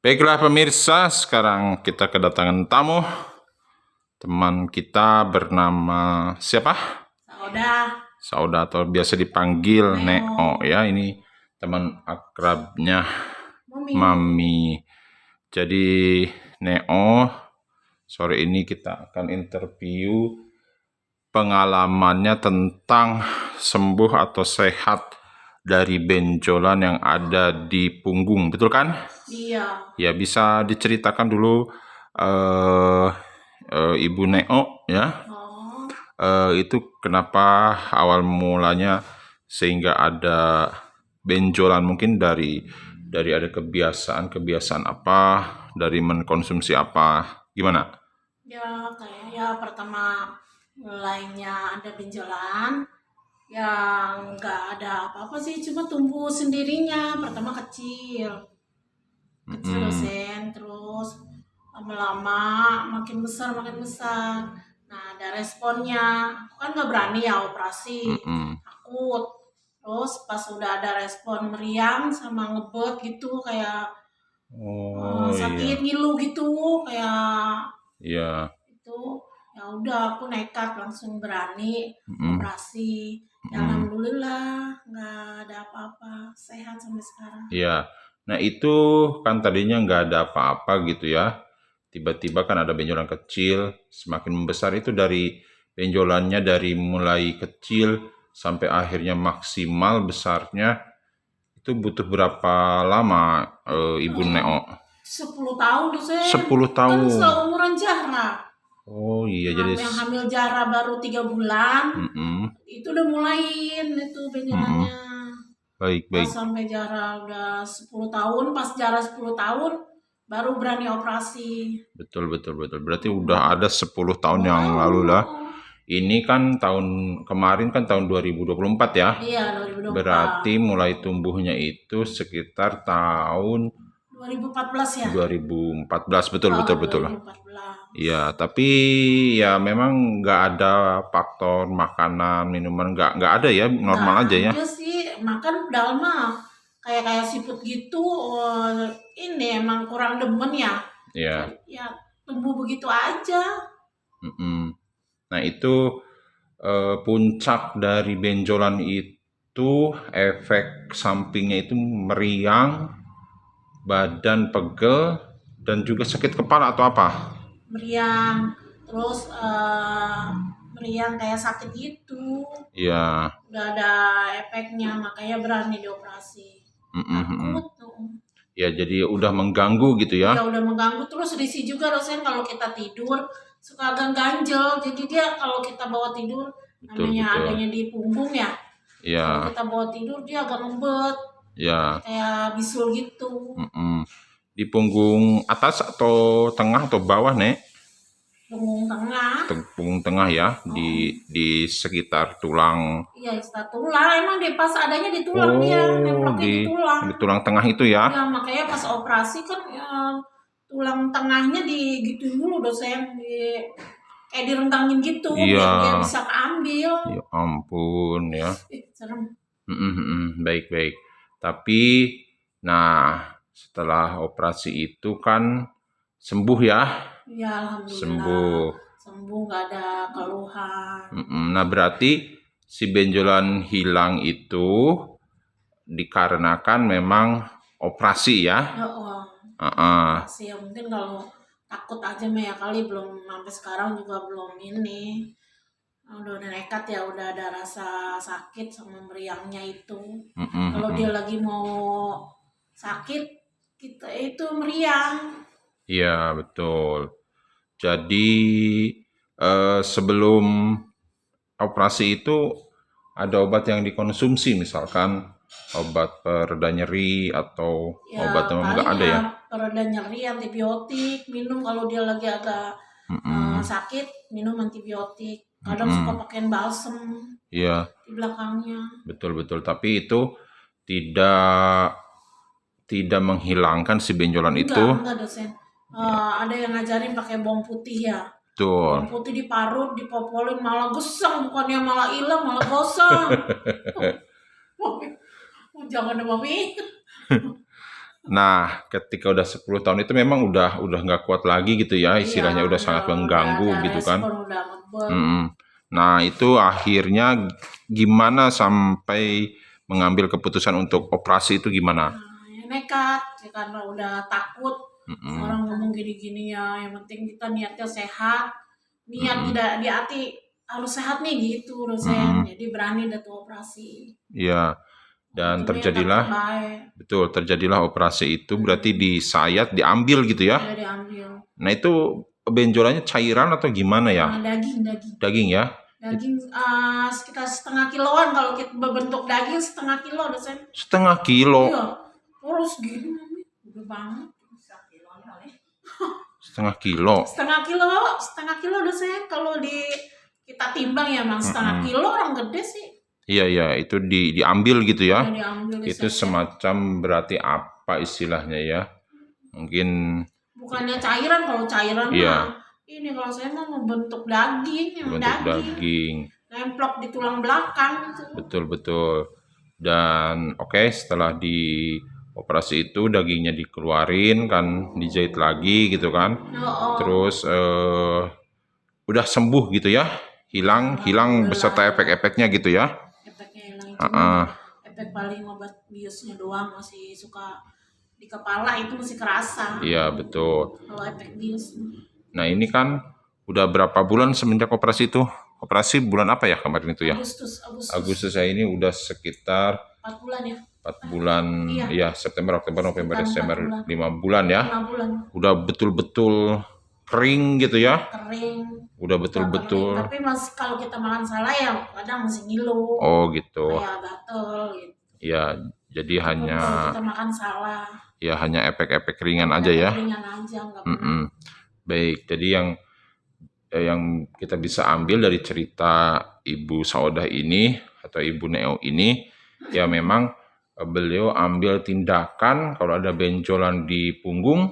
Baiklah pemirsa, sekarang kita kedatangan tamu. Teman kita bernama siapa? Sauda atau biasa dipanggil Neo ya. Ini teman akrabnya Mami. Jadi Neo, sore ini kita akan interview pengalamannya tentang sembuh atau sehat dari benjolan yang ada di punggung, betul kan? Iya. Ya, bisa diceritakan dulu Ibu Neo ya. Itu kenapa awal mulanya sehingga ada benjolan, mungkin dari ada kebiasaan apa, dari mengkonsumsi apa, gimana? Ya kayaknya pertama mulainya ada benjolan yang nggak ada apa-apa sih, cuma tumbuh sendirinya. Pertama kecil dosen, terus lama-lama makin besar. Nah, ada responnya. Aku kan nggak berani ya operasi, takut. Terus pas udah ada respon meriang sama ngebet gitu, kayak sakit ngilu gitu, kayak itu. Ya udah, aku nekat langsung berani operasi. Ya, alhamdulillah nggak ada apa-apa, sehat sampai sekarang. Iya. Nah itu kan tadinya nggak ada apa-apa gitu ya. Tiba-tiba kan ada benjolan kecil, semakin membesar. Itu dari benjolannya dari mulai kecil sampai akhirnya maksimal besarnya, itu butuh berapa lama Ibu Neo? 10 tahun tuh saya. 10 Kan tahun. seumuran Zahra. Oh iya, Nah, jadi yang hamil Zahra baru 3 bulan, itu udah mulain itu benjolannya. Baik. Pas sampai Zahra udah 10 tahun, pas Zahra 10 tahun baru berani operasi. Betul. Berarti udah ada 10 tahun yang lalu lah. Ini kan tahun kemarin kan tahun 2024 ya. Iya, 2024. Berarti mulai tumbuhnya itu sekitar tahun 2014 ya. 2014, betul. 2014. Iya, tapi ya memang nggak ada faktor makanan, minuman, nggak ada ya, normal aja ya. Iya sih, makan padahal mah kayak seafood gitu. Ini emang kurang demen ya. Iya. Ya tumbuh begitu aja. Nah itu puncak dari benjolan itu, efek sampingnya itu meriang, badan pegel, dan juga sakit kepala atau apa? Meriang, terus meriang kayak sakit gitu. Iya. Udah ada efeknya, makanya berani dioperasi. Takut tuh. Ya, jadi udah mengganggu gitu ya? Ya udah mengganggu, terus risih juga dosen kalau kita tidur suka agak ganjel. Jadi dia kalau kita bawa tidur, adanya di punggung ya. Iya. Kalau kita bawa tidur dia agak lembut. Ya. Kayak bisul gitu. Di punggung atas atau tengah atau bawah, Nek? Punggung tengah. Punggung tengah ya, di sekitar tulang. Iya, sekitar tulang. Emang dia pas adanya di tulang, dia nemploknya di tulang. Di tulang tengah itu ya? Ya, makanya pas operasi kan tulang tengahnya digituin dulu dosen, kayak direnggangin gitu, biar dia bisa keambil. Ya ampun ya. Serem. Baik. Tapi, nah setelah operasi itu kan sembuh ya? Ya, alhamdulillah. Sembuh, nggak ada keluhan. Nah berarti si benjolan hilang itu dikarenakan memang operasi ya? Operasi ya, mungkin kalau takut aja mah ya kali, belum sampai sekarang juga belum ini. Udah nekat ya, udah ada rasa sakit sama meriangnya itu. Kalau dia lagi mau sakit, kita itu meriang. Iya, betul. Jadi sebelum operasi itu ada obat yang dikonsumsi, misalkan obat pereda nyeri atau obat yang enggak ada ya? Pereda nyeri, antibiotik, minum kalau dia lagi agak sakit, minum antibiotik. Kadang suka pakein balsem di belakangnya. Betul. Tapi itu tidak menghilangkan si benjolan itu. Enggak dosen. Ada yang ngajarin pakai bawang putih ya. Bawang putih diparut, dipopolin, malah gesang, bukannya malah hilang, malah gosong. Jangan deh Mami. Nah, ketika udah 10 tahun itu memang udah nggak kuat lagi gitu ya, Iya, istilahnya udah sangat udah ada mengganggu gitu kan. respon, udah ngebet. Nah, itu akhirnya gimana sampai mengambil keputusan untuk operasi itu gimana? Nah, ya nekat, ya karena udah takut Mhm, orang ngomong gini-gini ya, yang penting kita niatnya sehat, niat mhm, di hati harus sehat nih gitu dosen, mhm, jadi berani dah tuh operasi. iya. Dan Untungnya dokter terjadilah, baik, betul, terjadilah operasi itu berarti disayat, diambil gitu ya. dia diambil. Nah, itu benjolannya cairan atau gimana ya? Daging, daging. Daging ya? Daging sekitar setengah kiloan kalau kita berbentuk daging setengah kilo dosen. Setengah kilo. Iya, terus gini nanti udah banget. Setengah kilo. Setengah kilo dosen kalau di kita timbang ya memang setengah Mhm. kilo orang gede sih. Iya, iya, itu diambil gitu ya. Udah diambil Itu diseset. semacam berarti apa istilahnya ya? Mungkin Bukannya cairan, kalau cairan mah iya, ini kalau saya mau membentuk daging, yang bentuk daging daging. nemplok di tulang belakang itu. Betul, betul. Dan oke, setelah dioperasi itu dagingnya dikeluarin kan, dijahit lagi gitu kan. Oh, Terus udah sembuh gitu ya. Hilang, hilang alhamdulillah beserta efek-efeknya gitu ya. efeknya hilang, cuman Heeh. efek paling obat biusnya doang masih suka di kepala itu masih kerasa Iya, betul. kalau efek bius. Nah, ini kan udah berapa bulan semenjak operasi itu? Operasi bulan apa ya kemarin itu ya? Agustus Agustus saya ini udah sekitar 4 bulan ya. 4 bulan, Iya, ya September, Oktober, November, sekitar 4 Desember, bulan, 5 bulan ya. 5 bulan. Udah betul-betul kering gitu ya. Kering, Udah udah kering, betul-betul. tapi masih kalau kita makan salah ya kadang masih ngilu, Oh gitu. kayak gatel gitu. Ya, jadi Walaupun hanya kalau kita makan salah, ya hanya efek-efek ringan aja efek ya. ringan aja, nggak berat. Mm-mm. Baik, jadi yang kita bisa ambil dari cerita Ibu Saudah ini atau Ibu Neo ini, ya memang beliau ambil tindakan kalau ada benjolan di punggung,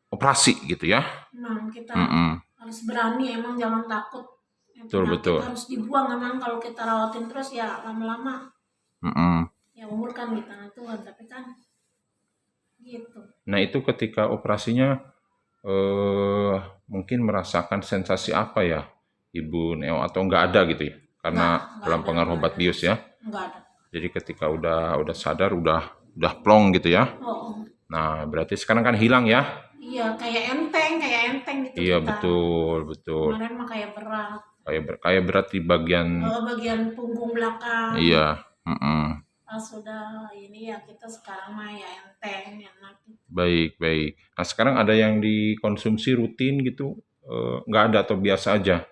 operasi gitu ya. Emang kita Mm-mm. harus berani, emang jangan takut. Yang Betul, penyakit betul. harus dibuang, emang kalau kita rawatin terus ya lama-lama. Mm-mm. Ya umur kan di tangan Tuhan, tapi kan gitu. Nah itu ketika operasinya eh, mungkin merasakan sensasi apa ya Ibu Neo atau nggak ada gitu ya? Karena Nggak dalam ada, pengaruh nggak obat ada, bius ya. nggak ada. Jadi ketika udah sadar udah plong gitu ya. Oh, oh. Nah, berarti sekarang kan hilang ya? Iya, kayak enteng gitu Iya, kita. betul, betul. Kemarin mah kayak berat. Kayak berat di bagian Bagian punggung belakang. iya, mm-mm. Pas sudah ini ya kita sekarang mah ya enteng, enak. Baik, baik. Nah, sekarang ada yang dikonsumsi rutin gitu? Nggak ada atau biasa aja?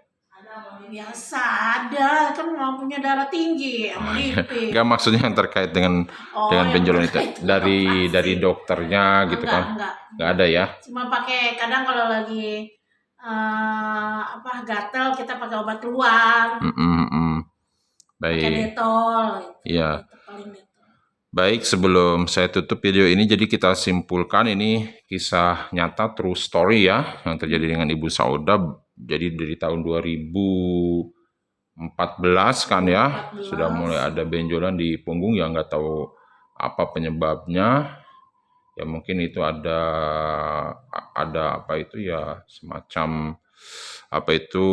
Biasa ada, kan mau punya darah tinggi, Oh, sama iya. lipid. Nggak maksudnya yang terkait dengan Oh, yang benjolan itu terkait dengan dari operasi. dokternya gitu kan? Enggak. Nggak ada ya? Cuma pakai kadang kalau lagi gatal kita pakai obat luar, Mm-mm, mm-mm. pakai Baik, detol gitu. iya. Gitu, paling detol. Baik, sebelum saya tutup video ini, jadi kita simpulkan ini kisah nyata true story ya, yang terjadi dengan Ibu Sauda. Jadi dari tahun 2014 kan ya, 14. sudah mulai ada benjolan di punggung yang nggak tahu apa penyebabnya. Ya mungkin itu ada apa itu ya semacam apa itu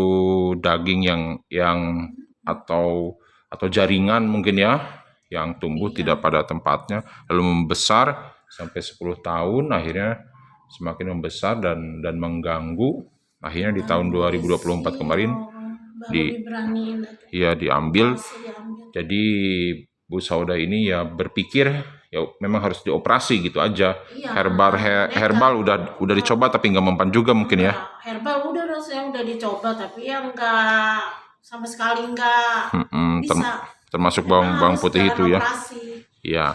daging yang atau jaringan mungkin ya yang tumbuh Iya. tidak pada tempatnya lalu membesar sampai 10 tahun akhirnya semakin membesar dan mengganggu akhirnya di tahun 2024 kemarin Baru di diberaniin ya diambil. operasi, diambil. Jadi Bu Sauda ini ya berpikir ya memang harus dioperasi gitu aja. Iya, Herbal udah dicoba tapi nggak mempan juga mungkin ya. Herbal udah saya udah dicoba tapi ya enggak sama sekali enggak bisa. Termasuk Memang bawang harus putih jalan itu ya. operasi. Iya.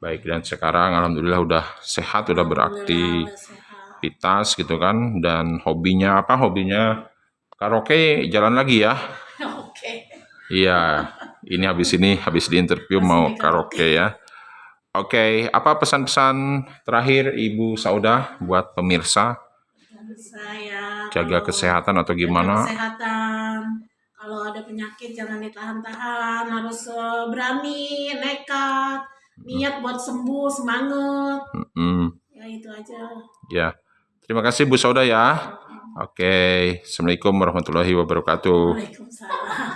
Baik, dan sekarang alhamdulillah udah sehat, udah Alhamdulillah udah sehat. beraktivitas gitu kan. Dan hobinya apa? Hobinya karaoke jalan lagi ya. Oke. Iya, ini habis di interview Masih mau di karaoke ya. Oke, apa pesan-pesan terakhir Ibu Sauda buat pemirsa? Saya Jaga kalau kesehatan atau jaga gimana? kesehatan, kalau ada penyakit jangan ditahan-tahan, harus berani, nekat. niat buat sembuh, semangat. Ya itu aja. Ya, terima kasih Bu Sauda ya. Oke, Assalamualaikum warahmatullahi wabarakatuh. Waalaikumsalam.